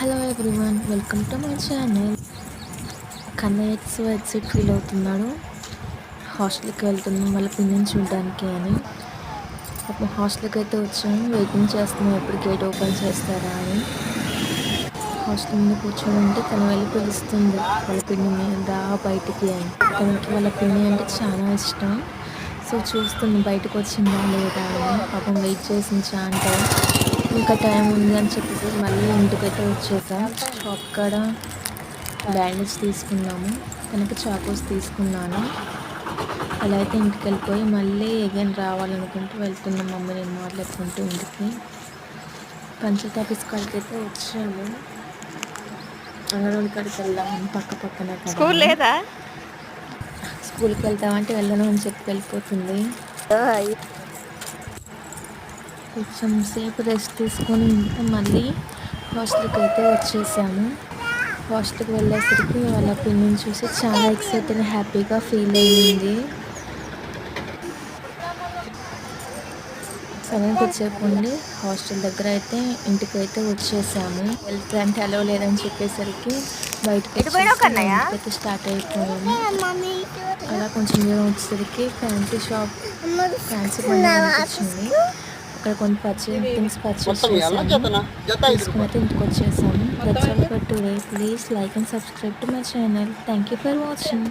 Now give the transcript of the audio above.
Hello everyone, welcome to my channel. Kannayya so excite feel అవుతున్నాడు. హాస్టల్కి వెళ్తున్నాం వాళ్ళ పిన్నిని చూడడానికి అని. పాపం హాస్టల్కి అయితే వచ్చాము, వెయిటింగ్ చేస్తున్నాం ఎప్పుడు గేట్ ఓపెన్ చేస్తారా అని. హాస్టల్ ముందు కూర్చొని ఉంటే తను వెళ్ళి పిలుస్తుంది వాళ్ళ పిన్నిని, రా బయటికి అని. తనకి వాళ్ళ పిన్ని అంటే చాలా ఇష్టం. సో చూస్తుంది బయటకు వచ్చిందా లేదా అని. పాపం వెయిట్ చేసింది చాలా టైం. ఇంకా టైం ఉంది అని చెప్పేసి మళ్ళీ ఇంటికైతే వచ్చేసాం. షాప్ కాడ బ్యాండేజ్ తీసుకున్నాము, తనకి చాకోస్ తీసుకున్నాను. అలా అయితే ఇంటికి వెళ్ళిపోయి మళ్ళీ అగైన్ రావాలనుకుంటూ వెళ్తున్నాం మమ్మీ నేను మాట్లాడుకుంటూ ఇంటికి. పంచాయతీ ఆఫీస్ కాడికి అయితే వచ్చాము. అంగన్వాడి కాడికి వెళ్దామని, పక్క పక్కనే కదా. స్కూల్ లేదా? స్కూల్కి వెళ్తామంటే వెళ్ళను అని చెప్పి వెళ్ళిపోతుంది. కొంచెం సేపు రెస్ట్ తీసుకొని ఇంకా మళ్ళీ హాస్టల్కి అయితే వచ్చేసాము. హాస్టల్కి వెళ్ళేసరికి వాళ్ళ పిన్నిని చూసి చాలా ఎక్సైటెడ్ హ్యాపీగా ఫీల్ అయ్యింది. సమయం కొద్దిసేపు ఉండి హాస్టల్ దగ్గర అయితే ఇంటికి అయితే వచ్చేసాము. వెళ్తే అంటే అలో లేదని చెప్పేసరికి బయటకు వచ్చేసి ఇంటికైతే స్టార్ట్ అయిపోయాము. అలా కొంచెం దూరం వచ్చేసరికి ఫ్యాన్సీ బండి అనిపించింది. అక్కడ కొన్ని థింగ్స్ పర్చేస్ చేసాము. తీసుకుని అయితే ఇంటికి వచ్చేసాము. That's all for today. Please like and subscribe to my channel. Thank you for watching.